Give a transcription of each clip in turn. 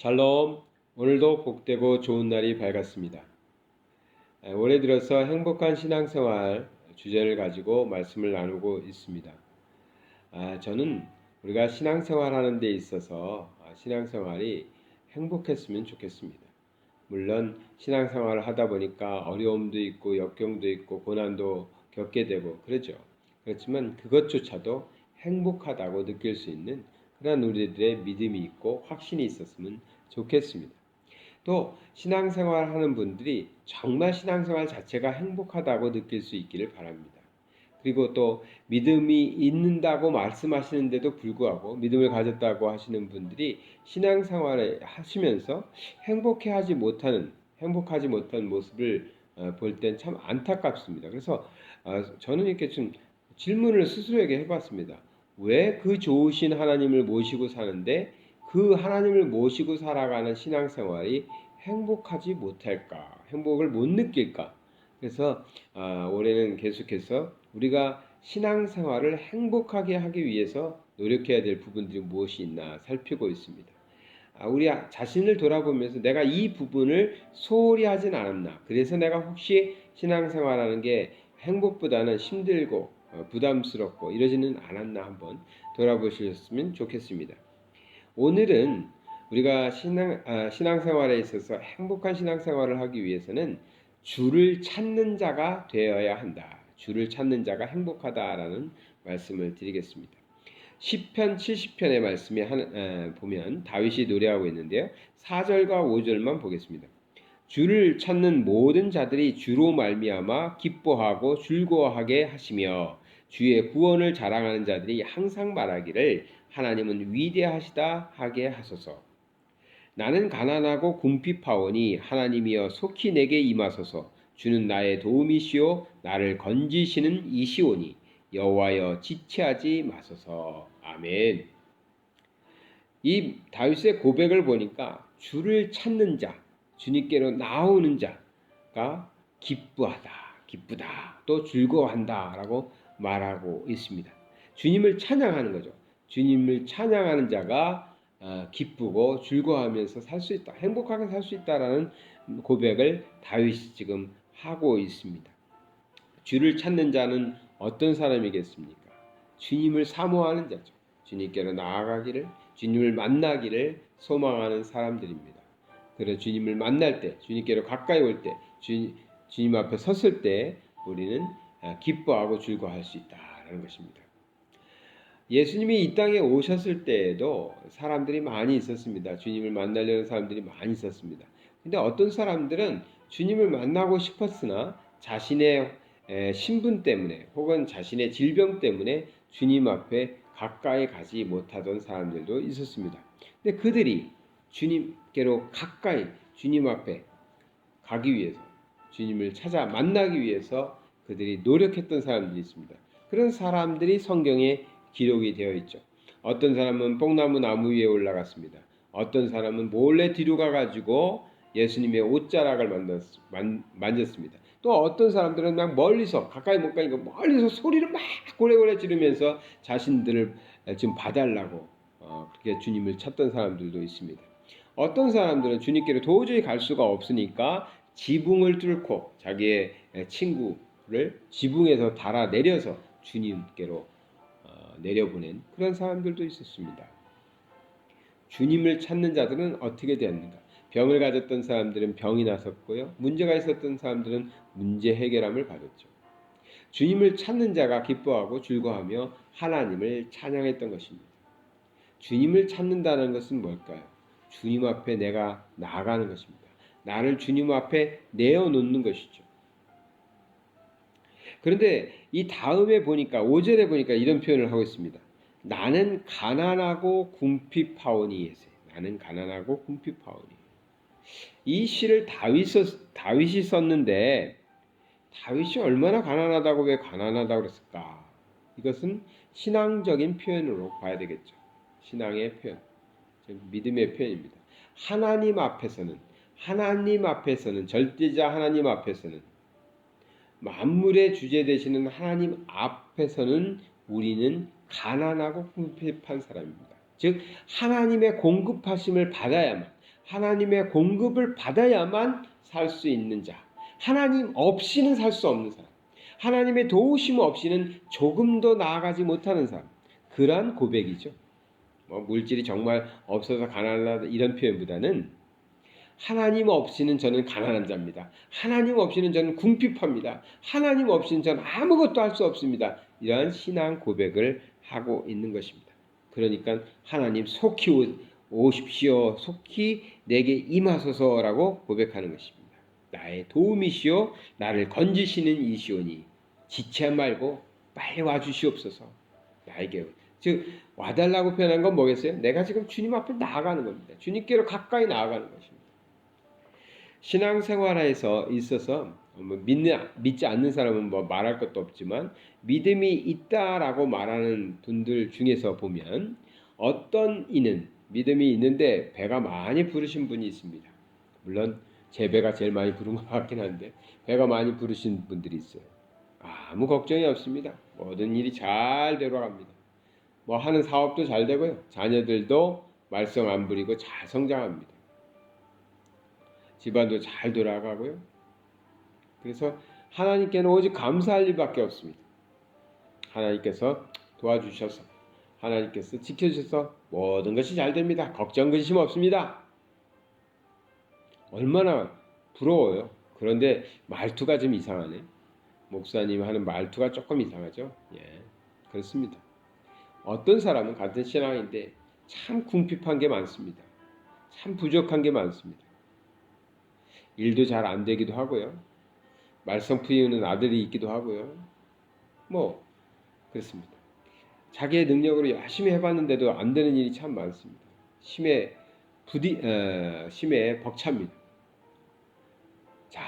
샬롬. 오늘도 복되고 좋은 날이 밝았습니다. 올해 들어서 행복한 신앙생활 주제를 가지고 말씀을 나누고 있습니다. 저는 우리가 신앙생활 하는 데 있어서 신앙생활이 행복했으면 좋겠습니다. 물론 신앙생활을 하다 보니까 어려움도 있고 역경도 있고 고난도 겪게 되고 그러죠. 그렇지만 그것조차도 행복하다고 느낄 수 있는 그런 우리들의 믿음이 있고 확신이 있었으면 좋겠습니다. 또 신앙생활 하는 분들이 정말 신앙생활 자체가 행복하다고 느낄 수 있기를 바랍니다. 그리고 또 믿음이 있는다고 말씀하시는데도 불구하고 믿음을 가졌다고 하시는 분들이 신앙생활을 하시면서 행복하지 못한 모습을 볼 땐 참 안타깝습니다. 그래서 저는 이렇게 좀 질문을 스스로에게 해봤습니다. 왜 그 좋으신 하나님을 모시고 사는데 그 하나님을 모시고 살아가는 신앙생활이 행복하지 못할까? 행복을 못 느낄까? 그래서 올해는 계속해서 우리가 신앙생활을 행복하게 하기 위해서 노력해야 될 부분들이 무엇이 있나 살피고 있습니다. 우리 자신을 돌아보면서 내가 이 부분을 소홀히 하진 않았나, 그래서 내가 혹시 신앙생활하는 게 행복보다는 힘들고 부담스럽고 이러지는 않았나 한번 돌아보셨으면 좋겠습니다. 오늘은 우리가 신앙생활에 있어서 행복한 신앙생활을 하기 위해서는 주를 찾는 자가 되어야 한다. 주를 찾는 자가 행복하다라는 말씀을 드리겠습니다. 시편 70편의 말씀에 보면 다윗이 노래하고 있는데요. 4절과 5절만 보겠습니다. 주를 찾는 모든 자들이 주로 말미암아 기뻐하고 즐거워하게 하시며 주의 구원을 자랑하는 자들이 항상 말하기를 하나님은 위대하시다 하게 하소서. 나는 가난하고 궁핍하오니 하나님이여 속히 내게 임하소서. 주는 나의 도움이시오 나를 건지시는 이시오니 여호와여 지체하지 마소서. 아멘. 이 다윗의 고백을 보니까 주를 찾는 자, 주님께로 나오는 자가 기쁘다, 또 즐거워한다라고 말하고 있습니다. 주님을 찬양하는 거죠. 주님을 찬양하는 자가 기쁘고 즐거워하면서 살 수 있다, 행복하게 살 수 있다라는 고백을 다윗이 지금 하고 있습니다. 주를 찾는 자는 어떤 사람이겠습니까? 주님을 사모하는 자죠. 주님께로 나아가기를, 주님을 만나기를 소망하는 사람들입니다. 그래서 주님을 만날 때, 주님께로 가까이 올 때, 주님 앞에 섰을 때 우리는 기뻐하고 즐거워할 수 있다는 것입니다. 예수님이 이 땅에 오셨을 때에도 사람들이 많이 있었습니다. 주님을 만나려는 사람들이 많이 있었습니다. 근데 어떤 사람들은 주님을 만나고 싶었으나 자신의 신분 때문에 혹은 자신의 질병 때문에 주님 앞에 가까이 가지 못하던 사람들도 있었습니다. 근데 그들이 주님께로 가까이 주님 앞에 가기 위해서, 주님을 찾아 만나기 위해서 그들이 노력했던 사람들이 있습니다. 그런 사람들이 성경에 기록이 되어 있죠. 어떤 사람은 뽕나무 나무 위에 올라갔습니다. 어떤 사람은 몰래 뒤로 가가지고 예수님의 옷자락을 만졌습니다. 또 어떤 사람들은 막 멀리서, 가까이 못 가니까 멀리서 소리를 막 고래고래 지르면서 자신들을 좀 봐달라고 그렇게 주님을 찾던 사람들도 있습니다. 어떤 사람들은 주님께로 도저히 갈 수가 없으니까 지붕을 뚫고 자기의 친구를 지붕에서 달아 내려서 주님께로 내려보낸 그런 사람들도 있었습니다. 주님을 찾는 자들은 어떻게 되었는가? 병을 가졌던 사람들은 병이 나섰고요. 문제가 있었던 사람들은 문제 해결함을 받았죠. 주님을 찾는 자가 기뻐하고 즐거워하며 하나님을 찬양했던 것입니다. 주님을 찾는다는 것은 뭘까요? 주님 앞에 내가 나아가는 것입니다. 나를 주님 앞에 내어놓는 것이죠. 그런데 이 다음에 보니까 5절에 보니까 이런 표현을 하고 있습니다. 나는 가난하고 궁핍하오니. 나는 가난하고 궁핍하오니. 이 시를 다윗이 썼는데 다윗이 얼마나 가난하다고 왜 가난하다고 그랬을까? 이것은 신앙적인 표현으로 봐야 되겠죠. 신앙의 표현, 믿음의 표현입니다. 하나님 앞에서는 절대자 하나님 앞에서는, 만물의 주제 되시는 하나님 앞에서는 우리는 가난하고 궁핍한 사람입니다. 즉 하나님의 공급하심을 받아야만, 하나님의 공급을 받아야만 살 수 있는 자, 하나님 없이는 살 수 없는 사람, 하나님의 도우심 없이는 조금도 나아가지 못하는 사람, 그러한 고백이죠. 뭐 물질이 정말 없어서 가난하다 이런 표현보다는 하나님 없이는 저는 가난한 자입니다. 하나님 없이는 저는 궁핍합니다. 하나님 없이는 저는 아무것도 할 수 없습니다. 이러한 신앙 고백을 하고 있는 것입니다. 그러니까 하나님 속히 오십시오. 속히 내게 임하소서라고 고백하는 것입니다. 나의 도움이시오. 나를 건지시는 이시오니 지체 말고 빨리 와주시옵소서. 나에게 즉 와달라고 표현한 건 뭐겠어요? 내가 지금 주님 앞에 나아가는 겁니다. 주님께로 가까이 나아가는 것입니다. 신앙생활에서 있어서 믿지 않는 사람은 뭐 말할 것도 없지만 믿음이 있다라고 말하는 분들 중에서 보면 어떤 이는 믿음이 있는데 배가 많이 부르신 분이 있습니다. 물론 제 배가 제일 많이 부른 것 같긴 한데 배가 많이 부르신 분들이 있어요. 아무 걱정이 없습니다. 모든 일이 잘 돌아갑니다. 뭐 하는 사업도 잘 되고요. 자녀들도 말썽 안 부리고 잘 성장합니다. 집안도 잘 돌아가고요. 그래서 하나님께는 오직 감사할 일밖에 없습니다. 하나님께서 도와주셔서 하나님께서 지켜주셔서 모든 것이 잘 됩니다. 걱정 근심 없습니다. 얼마나 부러워요. 그런데 말투가 좀 이상하네. 목사님 하는 말투가 조금 이상하죠. 예, 그렇습니다. 어떤 사람은 같은 신앙인데 참 궁핍한 게 많습니다. 참 부족한 게 많습니다. 일도 잘 안 되기도 하고요. 말썽 피우는 아들이 있기도 하고요. 뭐 그렇습니다. 자기의 능력으로 열심히 해봤는데도 안 되는 일이 참 많습니다. 심해 벅찹니다. 자,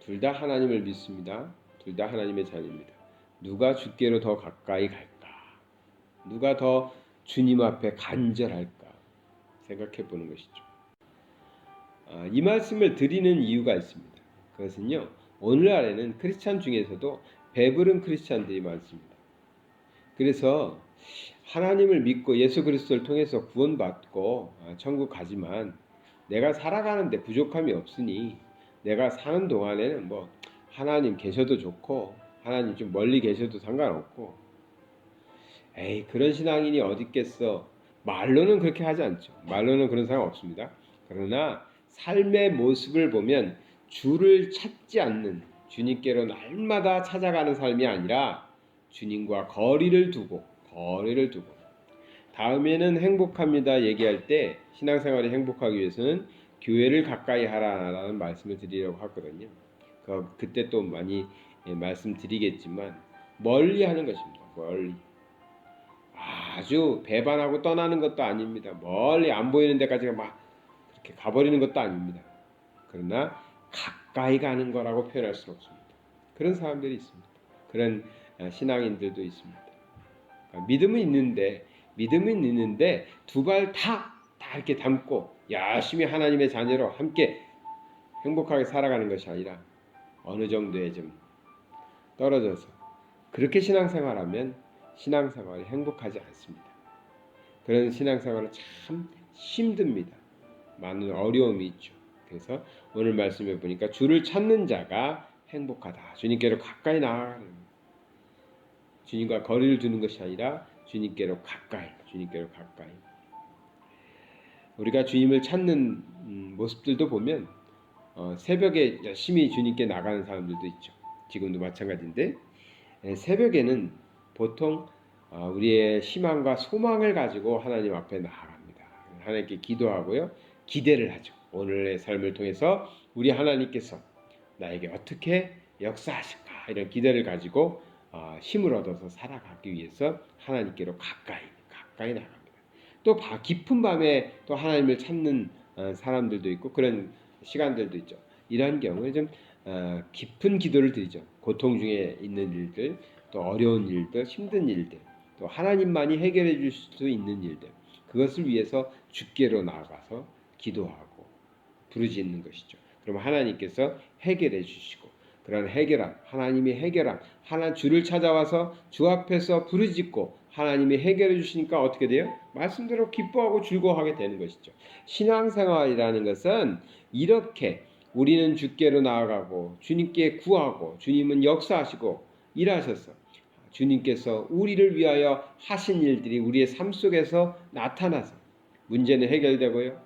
둘 다 하나님을 믿습니다. 둘 다 하나님의 자녀입니다. 누가 주께로 더 가까이 갈까? 누가 더 주님 앞에 간절할까? 생각해 보는 것이죠. 이 말씀을 드리는 이유가 있습니다. 그것은요, 오늘날에는 크리스찬 중에서도 배부른 크리스찬들이 많습니다. 그래서 하나님을 믿고 예수 그리스도를 통해서 구원받고 천국 가지만 내가 살아가는데 부족함이 없으니 내가 사는 동안에는 뭐 하나님 계셔도 좋고 하나님 좀 멀리 계셔도 상관없고 에이 그런 신앙인이 어디 있겠어. 말로는 그렇게 하지 않죠. 말로는 그런 사람 없습니다. 그러나 삶의 모습을 보면 주를 찾지 않는 주님께로 날마다 찾아가는 삶이 아니라 주님과 거리를 두고 다음에는 행복합니다 얘기할 때 신앙생활이 행복하기 위해서는 교회를 가까이 하라라는 말씀을 드리려고 하거든요. 그때 또 많이 말씀드리겠지만 멀리 하는 것입니다. 멀리 아주 배반하고 떠나는 것도 아닙니다. 멀리 안 보이는 데까지 막 그렇게 가버리는 것도 아닙니다. 그러나 가까이 가는 거라고 표현할 수 없습니다. 그런 사람들이 있습니다. 그런 신앙인들도 있습니다. 믿음은 있는데 두 발 다 이렇게 담고 열심히 하나님의 자녀로 함께 행복하게 살아가는 것이 아니라 어느 정도에 좀 떨어져서 그렇게 신앙생활하면 신앙생활이 행복하지 않습니다. 그런 신앙생활은 참 힘듭니다. 많은 어려움이 있죠. 그래서 오늘 말씀해 보니까 주를 찾는 자가 행복하다. 주님께로 가까이 나아가는 주님과 거리를 두는 것이 아니라 주님께로 가까이. 우리가 주님을 찾는 모습들도 보면 새벽에 열심히 주님께 나가는 사람들도 있죠. 지금도 마찬가지인데 새벽에는 보통 우리의 희망과 소망을 가지고 하나님 앞에 나아갑니다. 하나님께 기도하고요. 기대를 하죠. 오늘의 삶을 통해서 우리 하나님께서 나에게 어떻게 역사하실까 이런 기대를 가지고 힘을 얻어서 살아가기 위해서 하나님께로 가까이 나갑니다. 또 깊은 밤에 또 하나님을 찾는 사람들도 있고 그런 시간들도 있죠. 이러한 경우에 좀 깊은 기도를 드리죠. 고통 중에 있는 일들, 또 어려운 일들, 힘든 일들, 또 하나님만이 해결해 줄 수 있는 일들, 그것을 위해서 주께로 나아가서 기도하고 부르짖는 것이죠. 그럼 하나님께서 해결해 주시고 그런 해결함, 하나님이 해결함, 주를 찾아와서 주 앞에서 부르짖고 하나님이 해결해 주시니까 어떻게 돼요? 말씀대로 기뻐하고 즐거워하게 되는 것이죠. 신앙생활이라는 것은 이렇게 우리는 주께로 나아가고 주님께 구하고 주님은 역사하시고 일하셔서 주님께서 우리를 위하여 하신 일들이 우리의 삶 속에서 나타나서 문제는 해결되고요.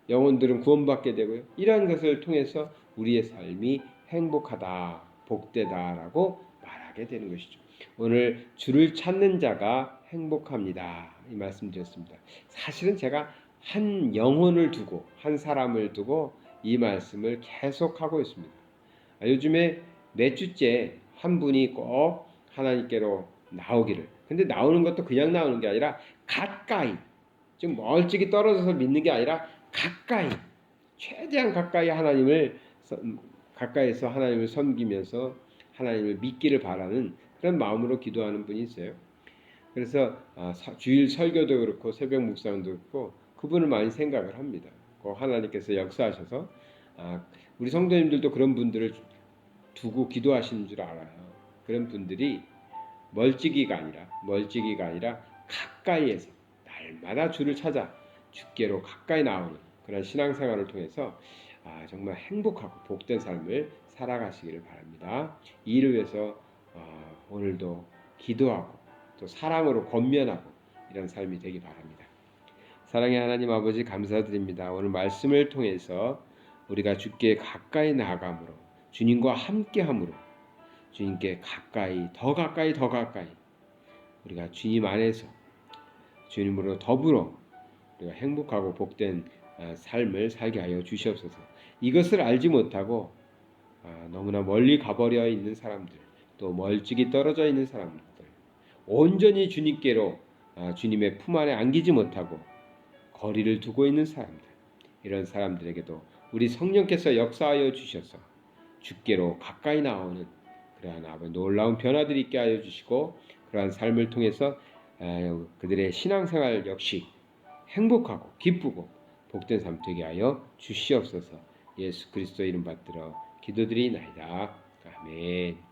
영혼들은 구원받게 되고요. 이러한 것을 통해서 우리의 삶이 행복하다, 복되다라고 말하게 되는 것이죠. 오늘 주를 찾는 자가 행복합니다. 이 말씀 드렸습니다. 사실은 제가 한 영혼을 두고, 한 사람을 두고 이 말씀을 계속하고 있습니다. 요즘에 몇 주째 한 분이 꼭 하나님께로 나오기를. 근데 나오는 것도 그냥 나오는 게 아니라 가까이, 좀 멀찍이 떨어져서 믿는 게 아니라 가까이, 최대한 가까이 가까이서 하나님을 섬기면서 하나님을 믿기를 바라는 그런 마음으로 기도하는 분이 있어요. 그래서 주일 설교도 그렇고 새벽 묵상도 그렇고 그분을 많이 생각을 합니다. 하나님께서 역사하셔서 우리 성도님들도 그런 분들을 두고 기도하시는 줄 알아요. 그런 분들이 멀찍이가 아니라 가까이에서 날마다 주를 찾아 주께로 가까이 나오는 그런 신앙생활을 통해서 정말 행복하고 복된 삶을 살아가시기를 바랍니다. 이 일을 위해서 오늘도 기도하고 또 사랑으로 권면하고 이런 삶이 되기 바랍니다. 사랑의 하나님 아버지 감사드립니다. 오늘 말씀을 통해서 우리가 주께 가까이 나아감으로 주님과 함께함으로 주님께 가까이 더 가까이 우리가 주님 안에서 주님으로 더불어 우리가 행복하고 복된 삶을 살게 하여 주시옵소서. 이것을 알지 못하고 너무나 멀리 가버려 있는 사람들, 또 멀찍이 떨어져 있는 사람들, 온전히 주님께로 주님의 품 안에 안기지 못하고 거리를 두고 있는 사람들, 이런 사람들에게도 우리 성령께서 역사하여 주셔서 주께로 가까이 나오는 그러한 놀라운 변화들이 있게 하여 주시고 그러한 삶을 통해서 그들의 신앙생활 역시 행복하고 기쁘고 복된 삶 되게 하여 주시옵소서. 예수 그리스도 이름 받들어 기도드리나이다. 아멘.